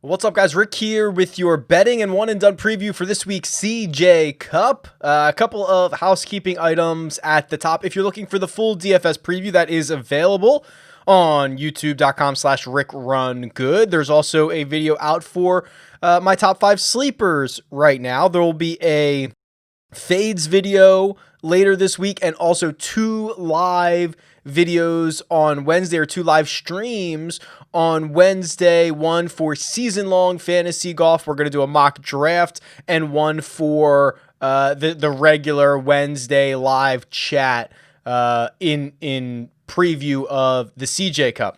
What's up, guys? Rick here with your betting and one and done preview for this week's CJ Cup. A couple of housekeeping items at the top. If you're looking for the full DFS preview, that is available on youtube.com/RickRunGood. There's also a video out for my top 5 sleepers right now. There will be a fades video later this week and also 2 live videos on Wednesday, or 2 live streams on Wednesday, one for season-long fantasy golf. We're going to do a mock draft, and one for the regular Wednesday live chat in preview of the CJ Cup.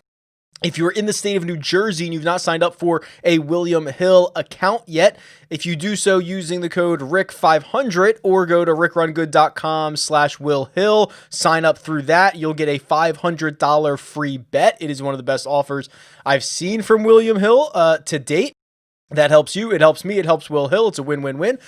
If you're in the state of New Jersey and you've not signed up for a William Hill account yet, if you do so using the code RICK500 or go to rickrungood.com/WillHill, sign up through that, you'll get a $500 free bet. It is one of the best offers I've seen from William Hill to date. That helps you, it helps me, it helps Will Hill. It's a win-win-win.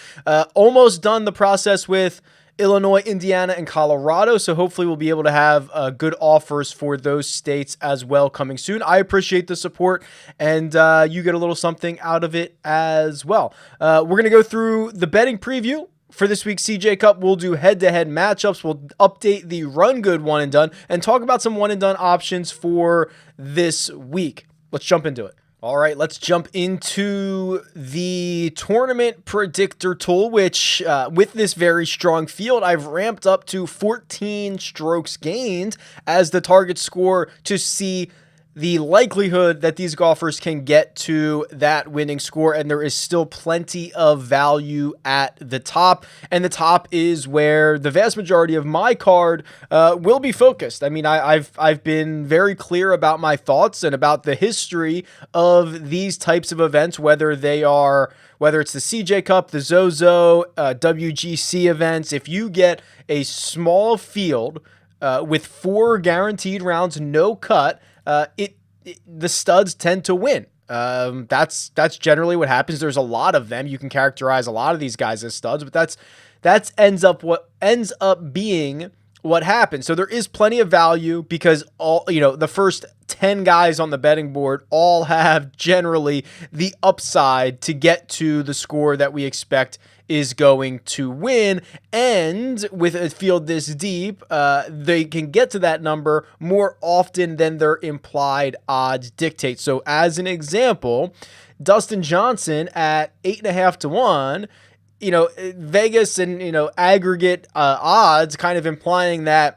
Almost done the process with Illinois, Indiana, and Colorado, so hopefully we'll be able to have good offers for those states as well coming soon. I appreciate the support, and you get a little something out of it as well. We're going to go through the betting preview for this week's CJ Cup. We'll do head-to-head matchups. We'll update the Run Good one and done, and talk about some one and done options for this week. Let's jump into it. All right, let's jump into the tournament predictor tool, which with this very strong field, I've ramped up to 14 strokes gained as the target score to see the likelihood that these golfers can get to that winning score. And there is still plenty of value at the top. And the top is where the vast majority of my card will be focused. I mean, I've been very clear about my thoughts and about the history of these types of events, whether it's the CJ Cup, the Zozo, WGC events. If you get a small field with 4 guaranteed rounds, no cut, the studs tend to win. That's generally what happens. There's a lot of them. You can characterize a lot of these guys as studs, but that ends up being what happens. So there is plenty of value because the first 10 guys on the betting board all have generally the upside to get to the score that we expect is going to win. And with a field this deep, they can get to that number more often than their implied odds dictate. So as an example, Dustin Johnson at 8.5 to 1, Vegas and, aggregate odds kind of implying that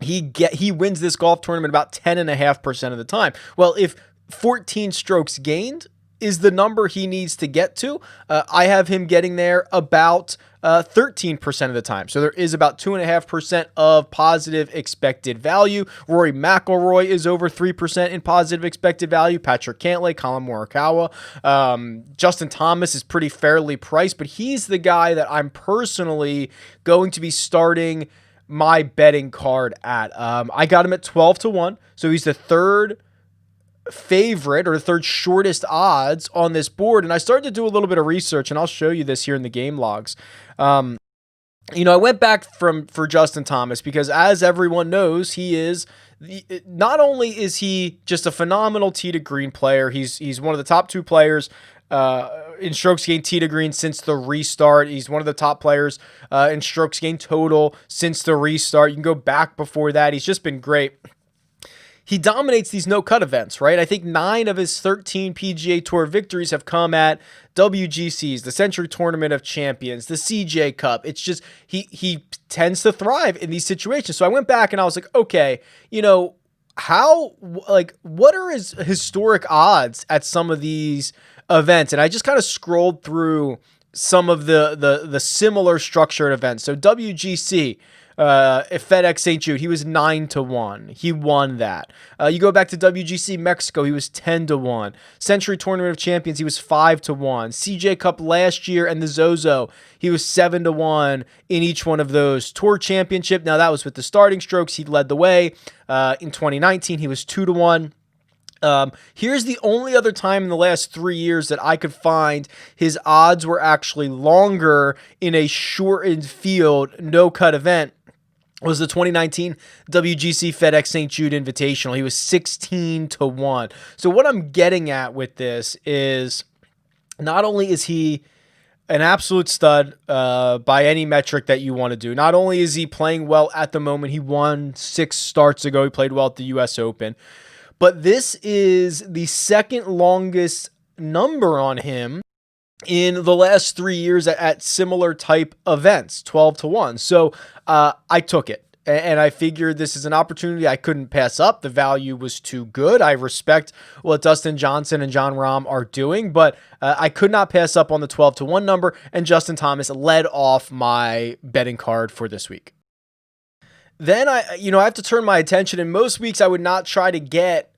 he wins this golf tournament about 10.5% of the time. Well, if 14 strokes gained is the number he needs to get to, I have him getting there about 13% of the time. So there is about 2.5% of positive expected value. Rory McIlroy is over 3% in positive expected value. Patrick Cant Light, Colin Murukawa. Justin Thomas is pretty fairly priced, but he's the guy that I'm personally going to be starting my betting card at. I got him at 12 to 1. So he's the third favorite or third shortest odds on this board. And I started to do a little bit of research, and I'll show you this here in the game logs. I went back for Justin Thomas because, as everyone knows, not only is he just a phenomenal tee to green player, he's one of the top 2 players in strokes gained tee to green since the restart. He's one of the top players in strokes gained total since the restart. You can go back before that. He's just been great. He dominates these no-cut events, right? I think 9 of his 13 PGA Tour victories have come at WGCs, the Century Tournament of Champions, the CJ Cup. It's just he tends to thrive in these situations. So I went back and I was like, okay, what are his historic odds at some of these events? And I just kind of scrolled through some of the similar structured events. So WGC, FedEx St. Jude, he was 9 to 1. He won that. You go back to WGC Mexico, he was 10 to 1. Century Tournament of Champions, he was 5 to 1. CJ Cup last year and the Zozo, he was 7 to 1 in each one of those. Tour Championship, now that was with the starting strokes, he led the way. In 2019, he was 2 to 1. Here's the only other time in the last 3 years that I could find his odds were actually longer in a shortened field, no-cut event. Was the 2019 WGC FedEx St. Jude Invitational. He was 16 to 1. So what I'm getting at with this is Not only is he an absolute stud by any metric that you want to do, not only is he playing well at the moment, he won 6 starts ago, he played well at the US Open, but this is the second longest number on him in the last 3 years at similar type events, 12-1. So I took it. And I figured this is an opportunity I couldn't pass up. The value was too good. I respect what Dustin Johnson and Jon Rahm are doing, but I could not pass up on the 12-1 number, and Justin Thomas led off my betting card for this week. Then I have to turn my attention, and most weeks I would not try to get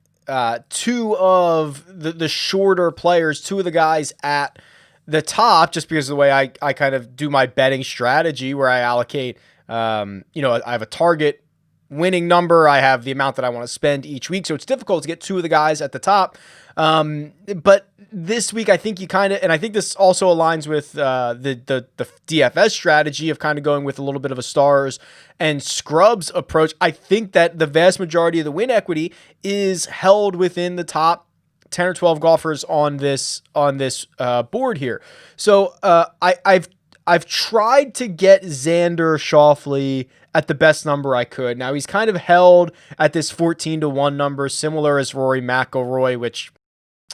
two of the shorter players, two of the guys at the top, just because of the way I kind of do my betting strategy where I allocate, I have a target winning number. I have the amount that I want to spend each week. So it's difficult to get two of the guys at the top. But this week, I think you kind of, and I think this also aligns with the DFS strategy of kind of going with a little bit of a stars and scrubs approach. I think that the vast majority of the win equity is held within the top 10 or 12 golfers on this board here. So I've tried to get Xander Schauffele at the best number I could. Now he's kind of held at this 14-1 number, similar as Rory McIlroy, which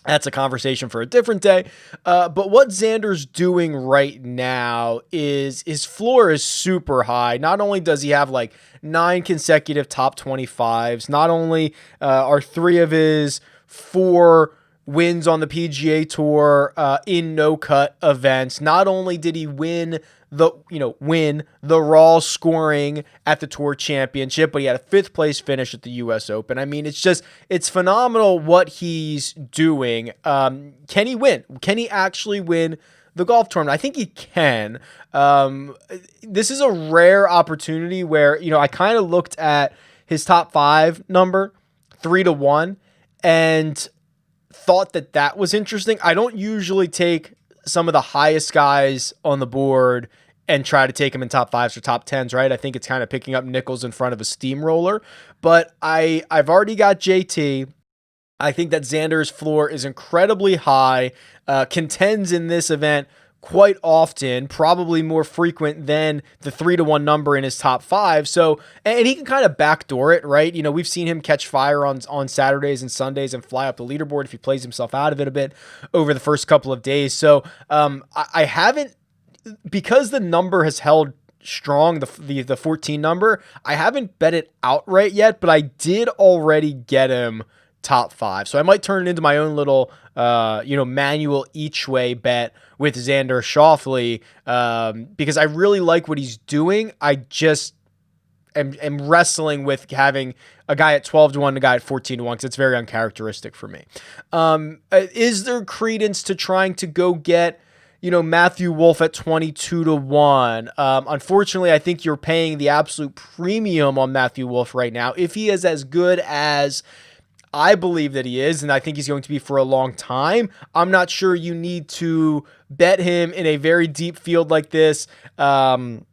that's a conversation for a different day. But what Xander's doing right now is his floor is super high. Not only does he have like 9 consecutive top 25s, not only are 3 of his 4 wins on the PGA Tour in no-cut events. Not only did he win the raw scoring at the Tour Championship, but he had a 5th place finish at the US Open. I mean, it's phenomenal what he's doing. Can he win? Can he actually win the golf tournament? I think he can. This is a rare opportunity where, I kind of looked at his top 5 number, 3-1, and thought that was interesting. I don't usually take some of the highest guys on the board and try to take them in top 5s or top 10s, right? I think it's kind of picking up nickels in front of a steamroller. But I've already got JT. I think that Xander's floor is incredibly high, contends in this event quite often, probably more frequent than the 3-1 number in his top 5. So, and he can kind of backdoor it, right? We've seen him catch fire on Saturdays and Sundays and fly up the leaderboard if he plays himself out of it a bit over the first couple of days. So, I haven't, because the number has held strong, the 14 number, I haven't bet it outright yet, but I did already get him top 5. So I might turn it into my own little, manual each way bet with Xander Schauffele, because I really like what he's doing. I just am wrestling with having a guy at 12-1 and a guy at 14-1 because it's very uncharacteristic for me. Is there credence to trying to go get, Matthew Wolff at 22-1? Unfortunately, I think you're paying the absolute premium on Matthew Wolff right now. If he is as good as I believe that he is, and I think he's going to be for a long time, I'm not sure you need to bet him in a very deep field like this when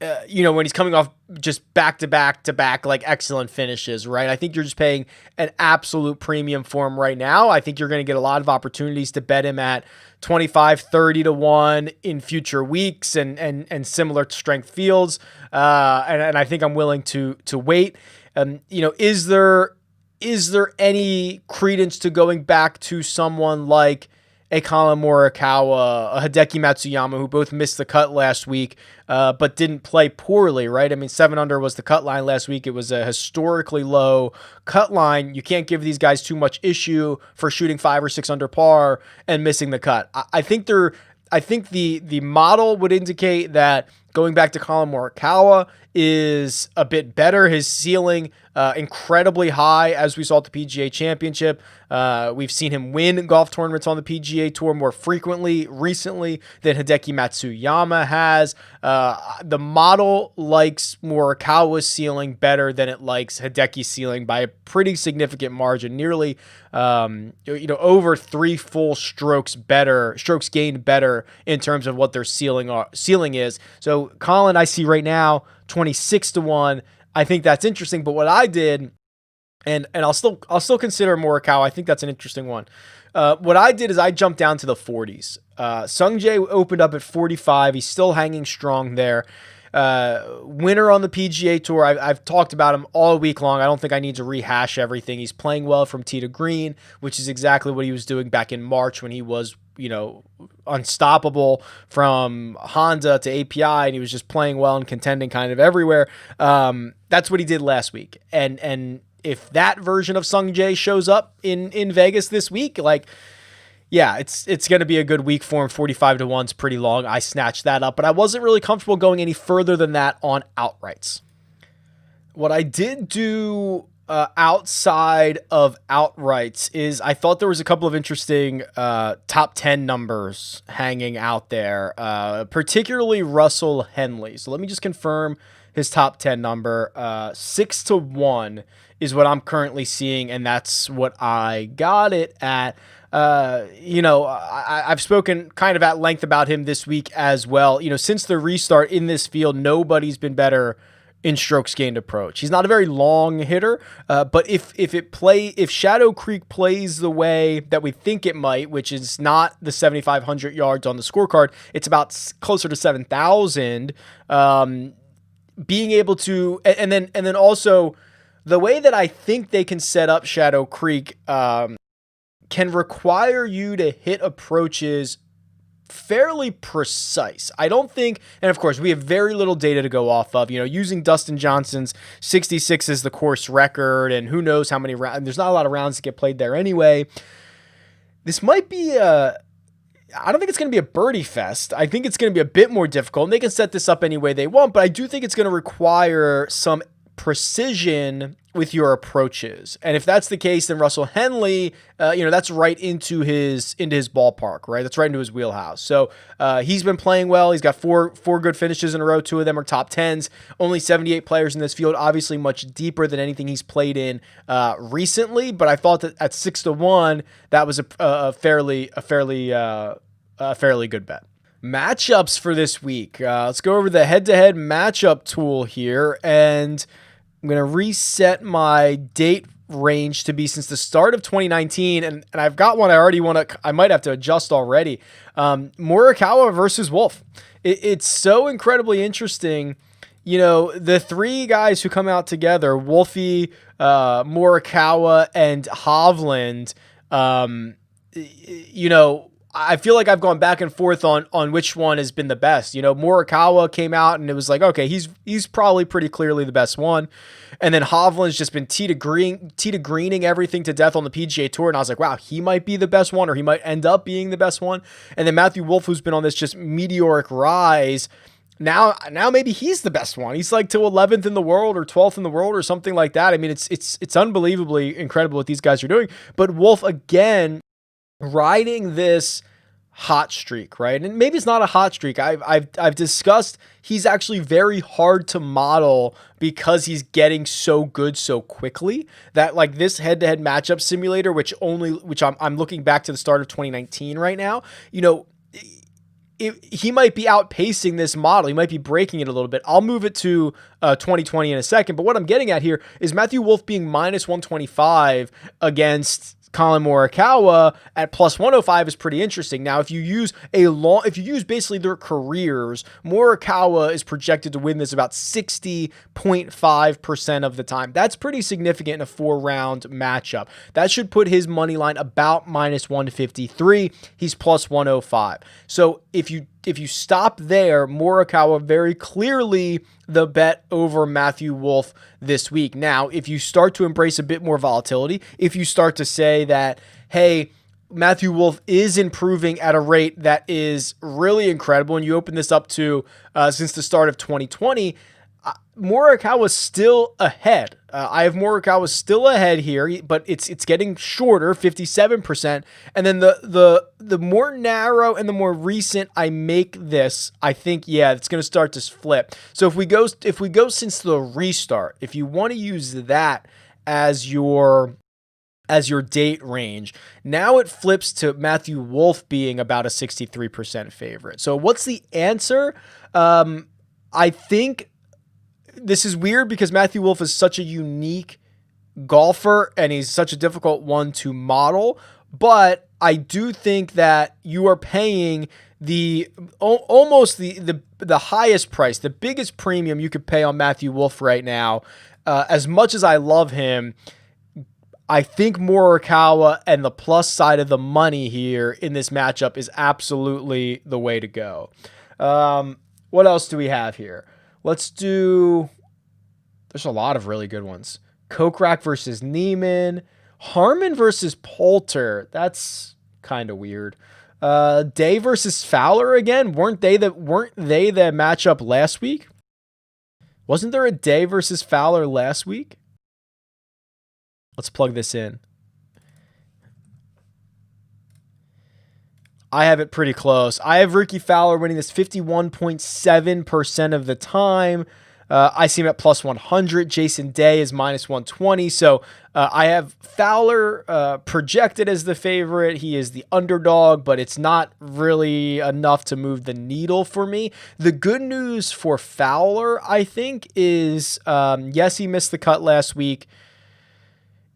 he's coming off just back-to-back like excellent finishes, right? I think you're just paying an absolute premium for him right now. I think you're going to get a lot of opportunities to bet him at 25, 30-1 in future weeks and similar strength fields. And I think I'm willing to wait. Is there any credence to going back to someone like a Colin Morikawa, a Hideki Matsuyama, who both missed the cut last week, but didn't play poorly, right? I mean, 7 under was the cut line last week. It was a historically low cut line. You can't give these guys too much issue for shooting 5 or 6 under par and missing the cut. I think the model would indicate that going back to Colin Morikawa is a bit better. His ceiling incredibly high, as we saw at the PGA Championship. We've seen him win golf tournaments on the PGA Tour more frequently recently than Hideki Matsuyama has. The model likes Morikawa's ceiling better than it likes Hideki's ceiling by a pretty significant margin, nearly over 3 full strokes gained better in terms of what their ceiling is. So Colin, I see right now 26-1. I think that's interesting. But what I did, and I'll still consider Morikawa. I think that's an interesting one. What I did is I jumped down to the 40s. Sung Jae opened up at 45. He's still hanging strong there. Winner on the PGA Tour. I've talked about him all week long. I don't think I need to rehash everything. He's playing well from tee to green, which is exactly what he was doing back in March when he was, unstoppable from Honda to API, and he was just playing well and contending kind of everywhere. That's what he did last week. And if that version of Sung Jae shows up in Vegas this week, yeah, it's going to be a good week for him. 45 to 1's pretty long. I snatched that up, but I wasn't really comfortable going any further than that on outrights. What I did do outside of outrights is I thought there was a couple of interesting top 10 numbers hanging out there, particularly Russell Henley. So let me just confirm his top 10 number. 6 to 1 is what I'm currently seeing, and that's what I got it at. I've spoken kind of at length about him this week as well. Since the restart in this field, nobody's been better in strokes gained approach. He's not a very long hitter, but if Shadow Creek plays the way that we think it might, which is not the 7,500 yards on the scorecard, it's about closer to 7,000. Being able to, and then also the way that I think they can set up Shadow Creek can require you to hit approaches fairly precise. I don't think, and of course we have very little data to go off of, using Dustin Johnson's 66 as the course record, and who knows how many rounds, there's not a lot of rounds to get played there anyway. This might be I don't think it's going to be a birdie fest. I think it's going to be a bit more difficult, and they can set this up any way they want, but I do think it's going to require some precision with your approaches. And if that's the case, then Russell Henley, that's right into his ballpark, right? That's right into his wheelhouse. So he's been playing well. He's got four good finishes in a row. 2 of them are top 10s. Only 78 players in this field, obviously much deeper than anything he's played in recently. But I thought that at 6 to 1, that was a fairly good bet. Matchups for this week. Let's go over the head-to-head matchup tool here, and I'm going to reset my date range to be since the start of 2019, and I've got one I might have to adjust already. Murukawa versus Wolff. It's so incredibly interesting. The 3 guys who come out together, Wolfie, Murukawa, and Hovland, I feel like I've gone back and forth on which one has been the best. Murukawa came out and it was like, okay, he's probably pretty clearly the best one. And then Hovland's just been tee to greening everything to death on the PGA Tour. And I was like, wow, he might be the best one, or he might end up being the best one. And then Matthew Wolff, who's been on this just meteoric rise, now maybe he's the best one. He's like to 11th in the world or 12th in the world or something like that. I mean, it's unbelievably incredible what these guys are doing. But Wolff, again, riding this hot streak, right? And maybe it's not a hot streak. I've discussed he's actually very hard to model because he's getting so good so quickly that this head-to-head matchup simulator, which I'm looking back to the start of 2019 right now, he might be outpacing this model. He might be breaking it a little bit. I'll move it to 2020 in a second. But what I'm getting at here is Matthew Wolff being minus 125 against Collin Morikawa at plus 105 is pretty interesting. Now, if you use basically their careers, Morikawa is projected to win this about 60.5% of the time. That's pretty significant in a 4-round matchup. That should put his money line about minus 153. He's plus 105. So if you stop there, Morikawa very clearly the bet over Matthew Wolff this week. Now, if you start to embrace a bit more volatility, if you start to say that, hey, Matthew Wolff is improving at a rate that is really incredible, and you open this up to since the start of 2020, Morikawa's still ahead. I have Morikawa still ahead here, but it's getting shorter, 57%. And then the more narrow and the more recent I make this, I think, yeah, it's going to start to flip. So if we go since the restart, if you want to use that as your date range, now it flips to Matthew Wolff being about a 63% favorite. So what's the answer? I think this is weird because Matthew Wolff is such a unique golfer and he's such a difficult one to model, but I do think that you are paying almost the highest price, the biggest premium you could pay on Matthew Wolff right now. As much as I love him, I think Murukawa and the plus side of the money here in this matchup is absolutely the way to go. What else do we have here? Let's do... There's a lot of really good ones. Kokrak versus Neiman. Harmon versus Poulter. That's kind of weird. Day versus Fowler again. Weren't they the matchup last week? Wasn't there a Day versus Fowler last week? Let's plug this in. I have it pretty close. I have Ricky Fowler winning this 51.7% of the time. I see him at plus 100. Jason Day is minus 120. So I have Fowler projected as the favorite. He is the underdog, but it's not really enough to move the needle for me. The good news for Fowler, I think, is yes, he missed the cut last week.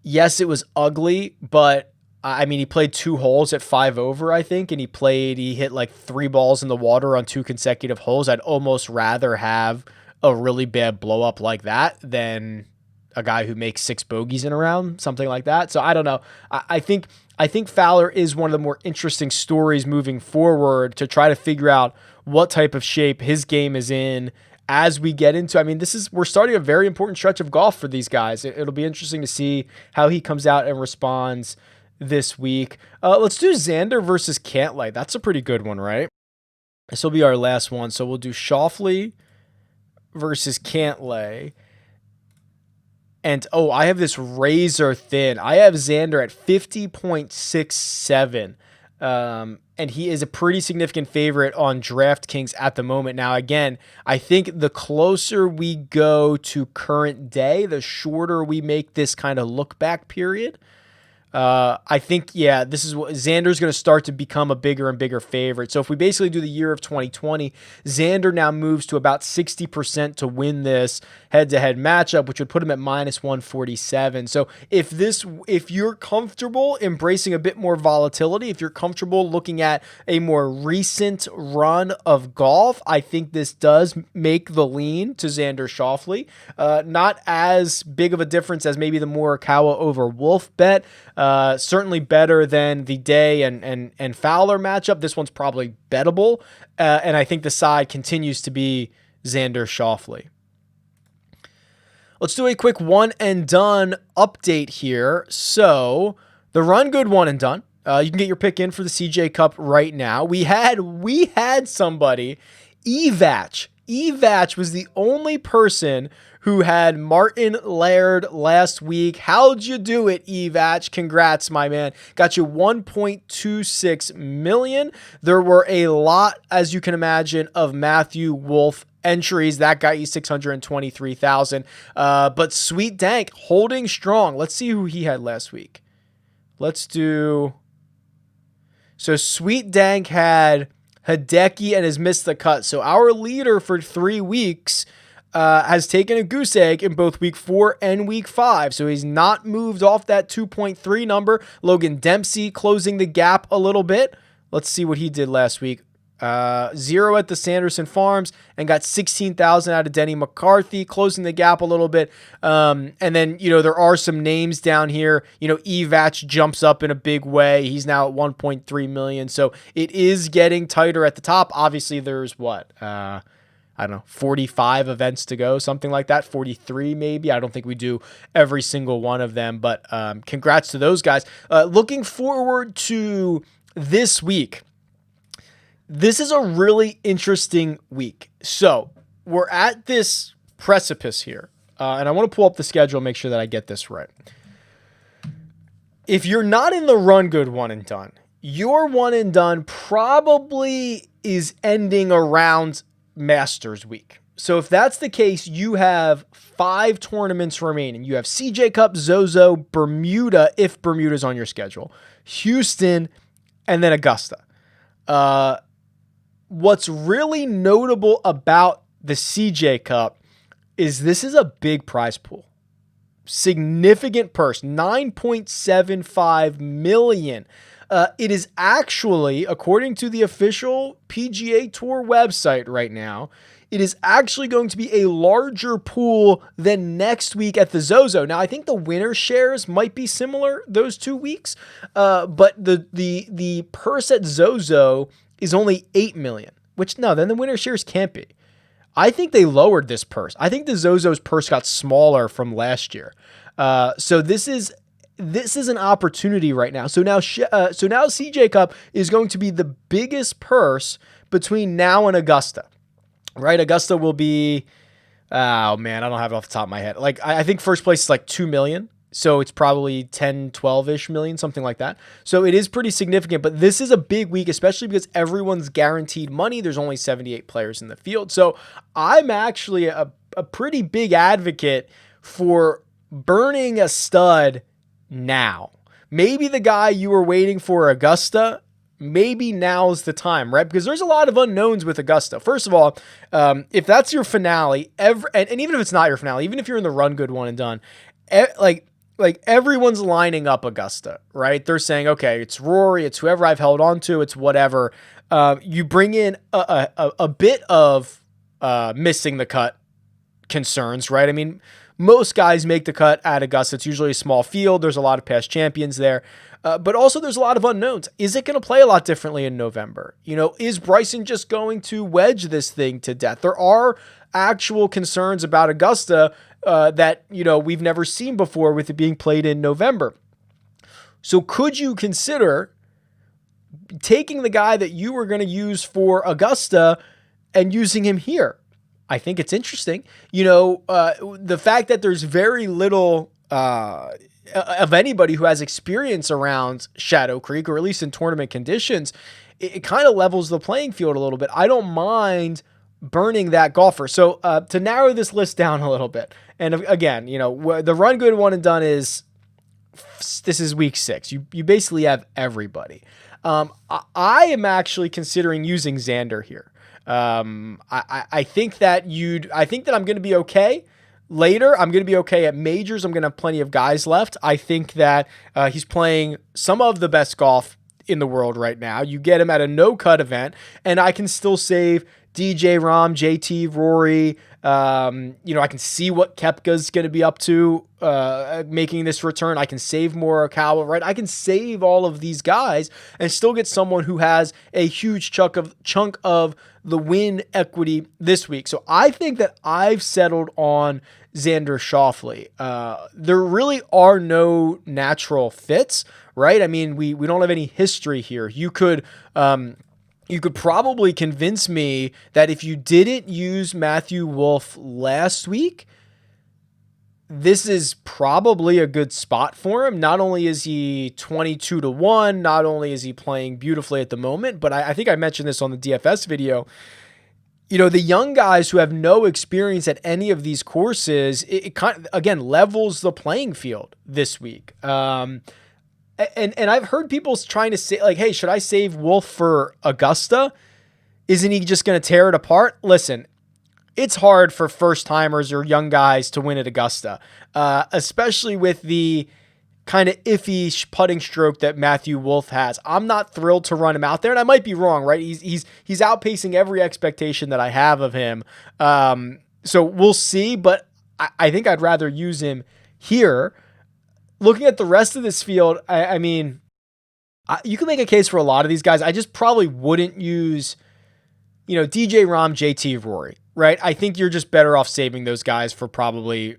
Yes, it was ugly, but I mean, he played 2 holes at 5 over, I think, and he hit like 3 balls in the water on 2 consecutive holes. I'd almost rather have a really bad blow up like that than a guy who makes 6 bogeys in a round, something like that. So I don't know. I think Fowler is one of the more interesting stories moving forward to try to figure out what type of shape his game is in as we get into. I mean, we're starting a very important stretch of golf for these guys. It'll be interesting to see how he comes out and responds this week. Let's do Xander versus Cant Light. That's a pretty good one, right? This will be our last one. So we'll do Schauffele versus Cant Light. And, I have this razor thin. I have Xander at 50.67. And he is a pretty significant favorite on DraftKings at the moment. Now, again, I think the closer we go to current day, the shorter we make this kind of look back period. I think, this is what Xander's going to start to become a bigger and bigger favorite. So if we basically do the year of 2020, Xander now moves to about 60% to win this head-to-head matchup, which would put him at minus 147. So if you're comfortable embracing a bit more volatility, if you're comfortable looking at a more recent run of golf, I think this does make the lean to Xander Schauffele. Not as big of a difference as maybe the Murukawa over Wolff bet. Certainly better than the Day and Fowler matchup. This one's probably bettable. And I think the side continues to be Xander Schauffele. Let's do a quick one and done update here. So the Run Good one and done. You can get your pick in for the CJ Cup right now. We had somebody, Evatch. Evatch was the only person who had Martin Laird last week. How'd you do it, Evatch? Congrats, my man. Got you 1.26 million. There were a lot, as you can imagine, of Matthew Wolff entries. That got you 623,000. But Sweet Dank holding strong. Let's see who he had last week. So Sweet Dank had Hideki and has missed the cut. So our leader for 3 weeks has taken a goose egg in both week 4 and week 5. So he's not moved off that 2.3 number. Logan Dempsey closing the gap a little bit. Let's see what he did last week. 0 at the Sanderson Farms and got 16,000 out of Denny McCarthy, closing the gap a little bit. And then, there are some names down here. Evatch jumps up in a big way. He's now at 1.3 million. So it is getting tighter at the top. Obviously, there's 45 events to go, something like that. 43 maybe. I don't think we do every single one of them, but congrats to those guys. Looking forward to this week. This is a really interesting week. So we're at this precipice here, and I want to pull up the schedule and make sure that I get this right. If you're not in the Run Good one and done, your one and done probably is ending around Masters week. So if that's the case, you have 5 tournaments remaining. You have CJ Cup, Zozo, Bermuda, if Bermuda's on your schedule, Houston, and then Augusta. What's really notable about the CJ Cup is this is a big prize pool. Significant purse, $9.75 million. It is actually, according to the official PGA Tour website right now, it is actually going to be a larger pool than next week at the Zozo. Now, I think the winner shares might be similar those 2 weeks, but the purse at Zozo is only $8 million, which no, then the winner shares can't be. I think they lowered this purse. I think the Zozo's purse got smaller from last year. So this is an opportunity right now. So now CJ Cup is going to be the biggest purse between now and Augusta. Right, Augusta will be, oh man, I don't have it off the top of my head. Like, I think first place is like 2 million. So it's probably 10, 12-ish million, something like that. So it is pretty significant, but this is a big week, especially because everyone's guaranteed money. There's only 78 players in the field. So I'm actually a pretty big advocate for burning a stud now. Maybe the guy you were waiting for Augusta, maybe now's the time, right? Because there's a lot of unknowns with Augusta. First of all, if that's your finale, and even if it's not your finale, even if you're in the run good one and done, like everyone's lining up Augusta, right? They're saying, okay, it's Rory, it's whoever I've held on to, it's whatever. You bring in a bit of missing the cut concerns, right? I mean, most guys make the cut at Augusta. It's usually a small field. There's a lot of past champions there. But also there's a lot of unknowns. Is it going to play a lot differently in November? You know, is Bryson just going to wedge this thing to death? There are actual concerns about Augusta that, you know, we've never seen before with it being played in November. So could you consider taking the guy that you were going to use for Augusta and using him here? I think it's interesting. You know, the fact that there's very little of anybody who has experience around Shadow Creek, or at least in tournament conditions, it kind of levels the playing field a little bit. I don't mind burning that golfer. So to narrow this list down a little bit, and again, you know, the run good one and done is, this is week 6. You basically have everybody. I am actually considering using Xander here. I think that I'm going to be okay. Later, I'm going to be okay at majors. I'm going to have plenty of guys left. I think that he's playing some of the best golf in the world right now. You get him at a no-cut event, and I can still save DJ, Rahm, JT, Rory. You know, I can see what Koepka's going to be up to making this return. I can save Murukawa, right? I can save all of these guys and still get someone who has a huge chunk of the win equity this week. So I think that I've settled on Xander Schauffele. There really are no natural fits, right? I mean, we don't have any history here. You could probably convince me that if you didn't use Matthew Wolff last week, this is probably a good spot for him. Not only is he 22-1, not only is he playing beautifully at the moment, but I think I mentioned this on the DFS video. You know, the young guys who have no experience at any of these courses, it kind of, again, levels the playing field this week. And I've heard people trying to say, like, hey, should I save Wolff for Augusta? Isn't he just going to tear it apart? Listen, it's hard for first-timers or young guys to win at Augusta, especially with the kind of iffy putting stroke that Matthew Wolff has. I'm not thrilled to run him out there, and I might be wrong, right? He's outpacing every expectation that I have of him. So we'll see, but I think I'd rather use him here. Looking at the rest of this field, I mean, you can make a case for a lot of these guys. I just probably wouldn't use, you know, DJ, Rahm, JT, Rory, right? I think you're just better off saving those guys for probably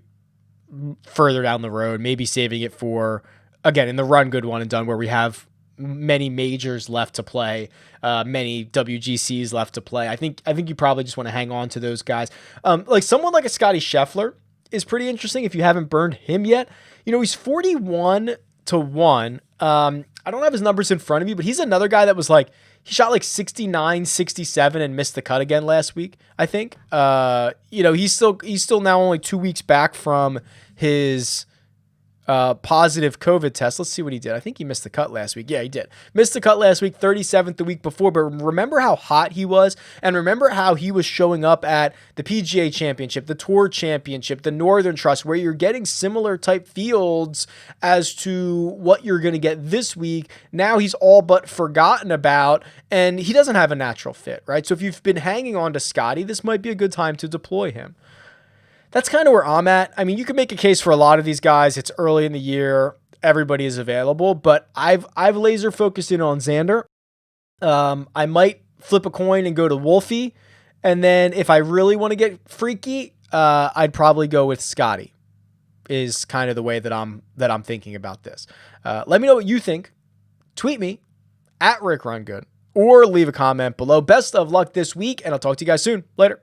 further down the road, maybe saving it for, again, in the run good one and done where we have many majors left to play, many WGCs left to play. I think you probably just want to hang on to those guys. Like someone like a Scotty Scheffler is pretty interesting if you haven't burned him yet. You know, he's 41-1. I don't have his numbers in front of me, but he's another guy that was like, he shot like 69, 67 and missed the cut again last week, I think. You know, he's still now only 2 weeks back from his positive COVID test. Let's see what he did. I think he missed the cut last week. Yeah, he did. Missed the cut last week, 37th the week before. But remember how hot he was? And remember how he was showing up at the PGA Championship, the Tour Championship, the Northern Trust, where you're getting similar type fields as to what you're going to get this week. Now he's all but forgotten about, and he doesn't have a natural fit, right? So if you've been hanging on to Scotty, this might be a good time to deploy him. That's kind of where I'm at. I mean, you can make a case for a lot of these guys. It's early in the year. Everybody is available, but I've laser focused in on Xander. I might flip a coin and go to Wolffy. And then if I really want to get freaky, I'd probably go with Scotty, is kind of the way that I'm thinking about this. Let me know what you think. Tweet me at RickRunGood or leave a comment below. Best of luck this week, and I'll talk to you guys soon. Later.